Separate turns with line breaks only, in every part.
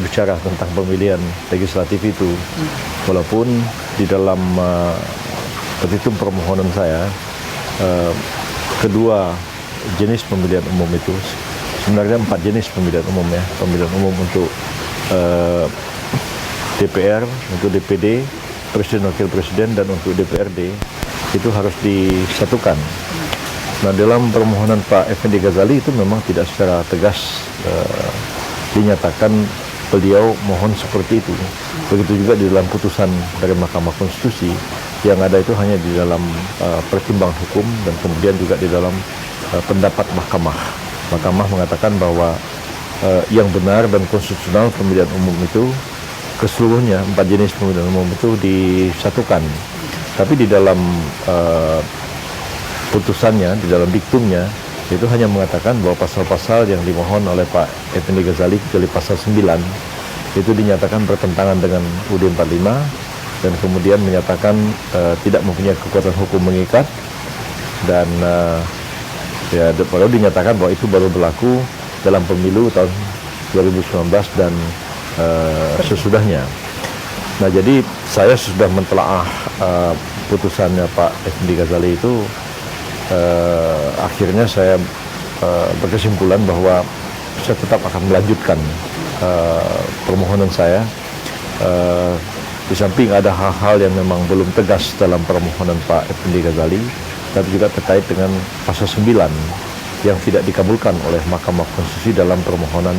bicara tentang pemilihan legislatif itu, walaupun di dalam petitum permohonan saya kedua jenis pemilihan umum itu sebenarnya 4 jenis pemilihan umum ya, pemilihan umum untuk DPR, untuk DPD, Presiden Wakil Presiden dan untuk DPRD itu harus disatukan. Nah, dalam permohonan Pak Effendi Ghazali itu memang tidak secara tegas dinyatakan beliau mohon seperti itu. Begitu juga di dalam putusan dari Mahkamah Konstitusi, yang ada itu hanya di dalam pertimbangan hukum dan kemudian juga di dalam pendapat Mahkamah. Mahkamah mengatakan bahwa yang benar dan konstitusional pemilihan umum itu keseluruhnya 4 jenis pemilihan umum itu disatukan. Tapi di dalam putusannya, di dalam diktumnya itu hanya mengatakan bahwa pasal-pasal yang dimohon oleh Pak Effendi Ghazali kecuali pasal 9 itu dinyatakan bertentangan dengan UUD 45 dan kemudian menyatakan tidak mempunyai kekuatan hukum mengikat dan ya baru dinyatakan bahwa itu baru berlaku dalam pemilu tahun 2019 dan sesudahnya. Nah, jadi saya sudah mentelaah putusannya Pak Effendi Ghazali itu, akhirnya saya berkesimpulan bahwa saya tetap akan melanjutkan permohonan saya. Di samping ada hal-hal yang memang belum tegas dalam permohonan Pak Effendi Ghazali, tapi juga terkait dengan pasal 9 yang tidak dikabulkan oleh Mahkamah Konstitusi dalam permohonan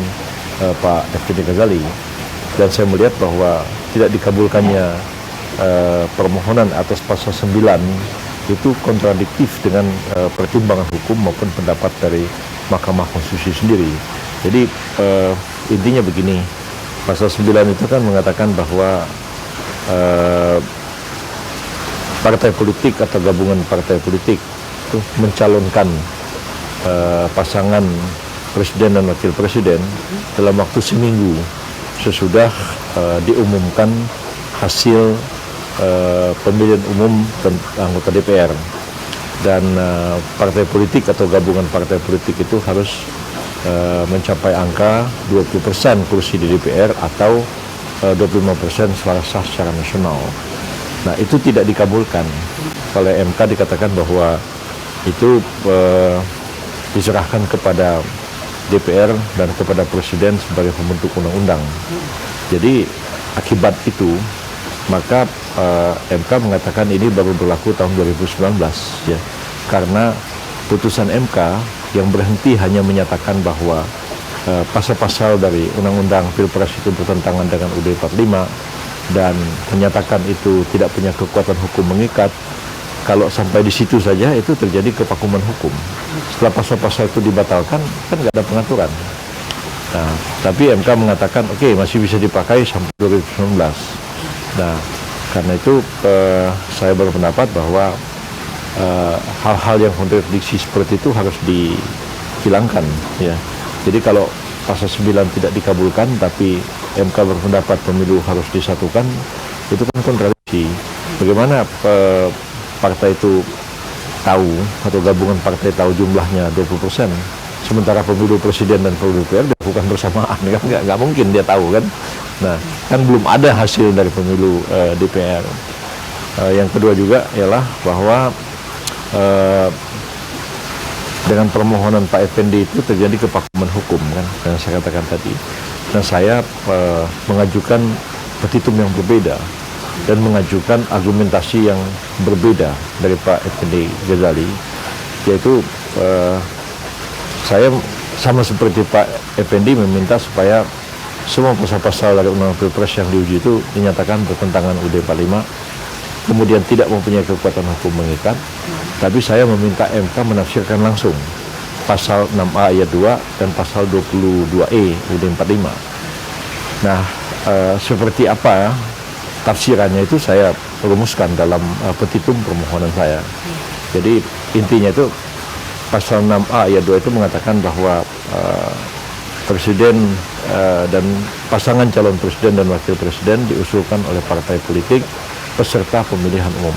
Pak Effendi Ghazali. Dan saya melihat bahwa tidak dikabulkannya permohonan atas pasal 9 itu kontradiktif dengan pertimbangan hukum maupun pendapat dari Mahkamah Konstitusi sendiri. Jadi intinya begini, pasal 9 itu kan mengatakan bahwa partai politik atau gabungan partai politik itu mencalonkan pasangan presiden dan wakil presiden dalam waktu seminggu sesudah diumumkan hasil pemilihan umum anggota DPR. Dan partai politik atau gabungan partai politik itu harus mencapai angka 20% kursi di DPR atau 25% suara sah secara nasional. Nah, itu tidak dikabulkan oleh MK, dikatakan bahwa itu diserahkan kepada DPR dan kepada Presiden sebagai pembentuk undang-undang. Jadi akibat itu maka MK mengatakan ini baru berlaku tahun 2019 ya, karena putusan MK yang berhenti hanya menyatakan bahwa pasal-pasal dari Undang-Undang Pilpres itu bertentangan dengan UUD 45 dan menyatakan itu tidak punya kekuatan hukum mengikat. Kalau sampai di situ saja itu terjadi kevakuman hukum. Setelah pasal-pasal itu dibatalkan, kan nggak ada pengaturan. Nah, tapi MK mengatakan oke, masih bisa dipakai sampai 2019. Nah, karena itu saya berpendapat bahwa hal-hal yang kontradiksi seperti itu harus dihilangkan ya. Jadi kalau pasal 9 tidak dikabulkan tapi MK berpendapat pemilu harus disatukan, itu kan kontradiksi. Bagaimana partai itu tahu atau gabungan partai tahu jumlahnya 20%, sementara pemilu presiden dan pemilu DPR dilakukan bersamaan, kan nggak mungkin dia tahu kan. Nah, kan belum ada hasil dari pemilu DPR. Yang kedua juga ialah bahwa dengan permohonan Pak Effendi itu terjadi kevakuman hukum kan, yang saya katakan tadi. Dan saya mengajukan petitum yang berbeda dan mengajukan argumentasi yang berbeda dari Pak Effendi Ghazali, yaitu saya sama seperti Pak Effendi meminta supaya semua pasal-pasal dari Undang-Undang Pilpres yang diuji itu dinyatakan bertentangan UUD 45, kemudian tidak mempunyai kekuatan hukum mengikat. Tapi saya meminta MK menafsirkan langsung pasal 6A ayat 2 dan pasal 22E UUD 45. Nah, seperti apa tafsirannya itu saya rumuskan dalam petitum permohonan saya. Jadi intinya itu pasal 6A ayat 2 itu mengatakan bahwa presiden dan pasangan calon presiden dan wakil presiden diusulkan oleh partai politik peserta pemilihan umum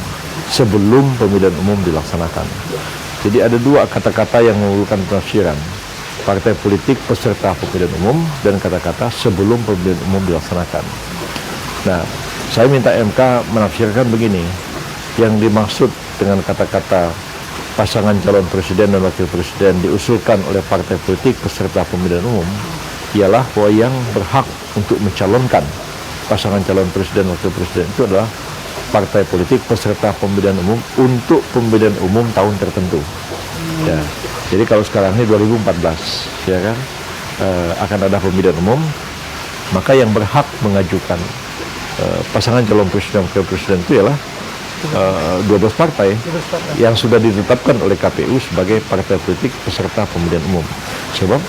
sebelum pemilihan umum dilaksanakan. Jadi ada dua kata-kata yang memerlukan penafsiran. partai politik peserta pemilihan umum dan kata-kata sebelum pemilihan umum dilaksanakan. Nah, saya minta MK menafsirkan begini, yang dimaksud dengan kata-kata pasangan calon presiden dan wakil presiden diusulkan oleh partai politik peserta pemilihan umum ialah bahwa yang berhak untuk mencalonkan pasangan calon presiden dan wakil presiden itu adalah partai politik peserta pemilihan umum untuk pemilihan umum tahun tertentu. Ya, jadi kalau sekarang ini 2014, ya kan, akan ada pemilihan umum, maka yang berhak mengajukan pasangan calon presiden dan wakil presiden itu ialah 12 partai yang sudah ditetapkan oleh KPU sebagai partai politik peserta pemilihan umum. Sebab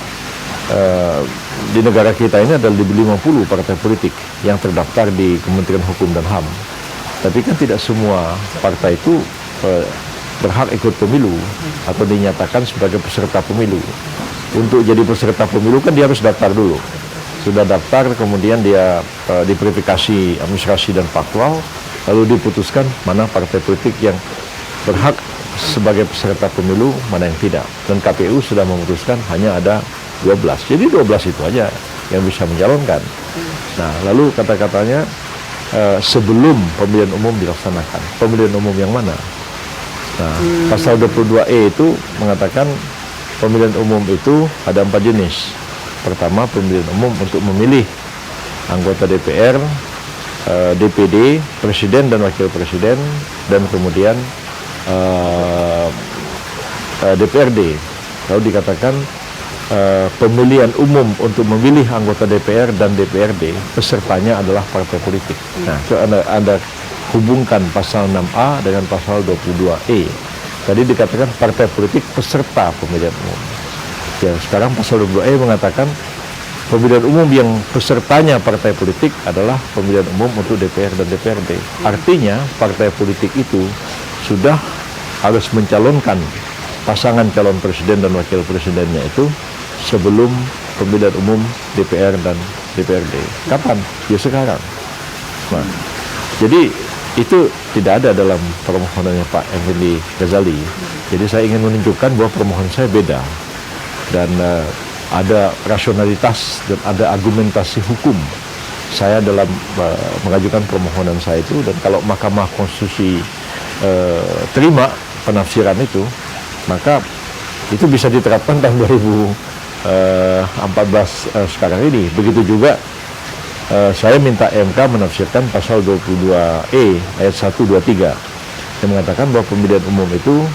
di negara kita ini ada lebih 50 partai politik yang terdaftar di Kementerian Hukum dan HAM. Tapi kan tidak semua partai itu berhak ikut pemilu atau dinyatakan sebagai peserta pemilu. Untuk jadi peserta pemilu kan dia harus daftar dulu. Sudah daftar, kemudian dia diverifikasi administrasi dan faktual, lalu diputuskan mana partai politik yang berhak sebagai peserta pemilu, mana yang tidak. Dan KPU sudah memutuskan hanya ada 12. Jadi 12 itu aja yang bisa mencalonkan. Nah, lalu kata-katanya sebelum pemilihan umum dilaksanakan. Pemilihan umum yang mana? Nah, pasal 22E itu mengatakan pemilihan umum itu ada 4 jenis. Pertama, pemilihan umum untuk memilih anggota DPR, DPD, presiden dan wakil presiden, dan kemudian DPRD. Lalu dikatakan pemilihan umum untuk memilih anggota DPR dan DPRD, pesertanya adalah partai politik. Nah, itu Anda hubungkan pasal 6A dengan pasal 22E. Tadi dikatakan partai politik peserta pemilihan umum. Ya, sekarang pasal 22E mengatakan pemilihan umum yang pesertanya partai politik adalah pemilihan umum untuk DPR dan DPRD. Artinya partai politik itu sudah harus mencalonkan pasangan calon presiden dan wakil presidennya itu sebelum pemilihan umum DPR dan DPRD. Kapan? Ya sekarang. Nah, jadi itu tidak ada dalam permohonannya Pak Effendi Ghazali. Jadi saya ingin menunjukkan bahwa permohonan saya beda. Dan ada rasionalitas dan ada argumentasi hukum saya dalam mengajukan permohonan saya itu. Dan kalau Mahkamah Konstitusi terima penafsiran itu, maka itu bisa diterapkan tahun 2014 sekarang ini. Begitu juga saya minta MK menafsirkan pasal 22E ayat 1, 2, 3 yang mengatakan bahwa pemilihan umum itu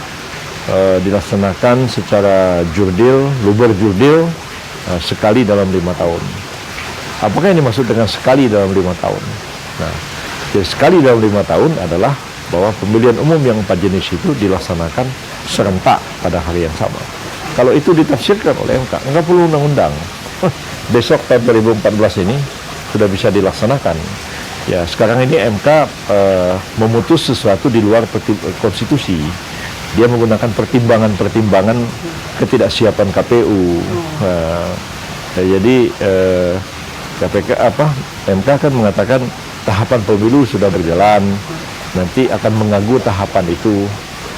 dilaksanakan secara jurdil, luber jurdil sekali dalam 5 tahun. Apakah yang dimaksud dengan sekali dalam 5 tahun? Nah, jadi sekali dalam 5 tahun adalah bahwa pemilihan umum yang 4 jenis itu dilaksanakan serentak pada hari yang sama. Kalau itu ditafsirkan oleh MK, nggak perlu undang-undang. Besok tahun 2014 ini sudah bisa dilaksanakan. Ya, sekarang ini MK memutus sesuatu di luar konstitusi. Dia menggunakan pertimbangan-pertimbangan ketidaksiapan KPU. Jadi MK kan mengatakan tahapan pemilu sudah berjalan, nanti akan mengganggu tahapan itu.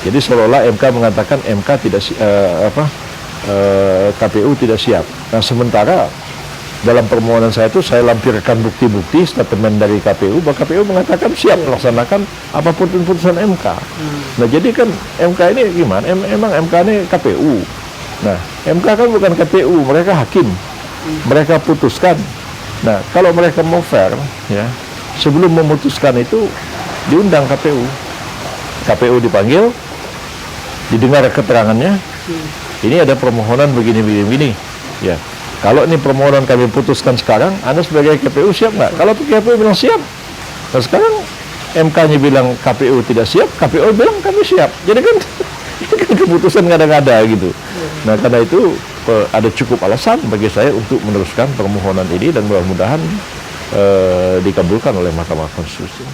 Jadi seolah-olah MK mengatakan KPU tidak siap. Nah, sementara dalam permohonan saya itu saya lampirkan bukti-bukti statement dari KPU bahwa KPU mengatakan siap melaksanakan apapun putusan MK. Nah, jadi kan MK ini gimana? Emang MK ini KPU. Nah, MK kan bukan KPU, mereka hakim. Mereka putuskan. Nah, kalau mereka mau fair, ya, sebelum memutuskan itu diundang KPU. KPU dipanggil, didengar keterangannya. Ini ada permohonan begini. Ya. Kalau ini permohonan kami putuskan sekarang, Anda sebagai KPU siap nggak? Kalau KPU bilang siap, nah sekarang MK-nya bilang KPU tidak siap, KPU bilang kami siap. Jadi kan keputusan ngada-ngada gitu. Nah, karena itu ada cukup alasan bagi saya untuk meneruskan permohonan ini dan mudah-mudahan dikabulkan oleh Mahkamah Konstitusi.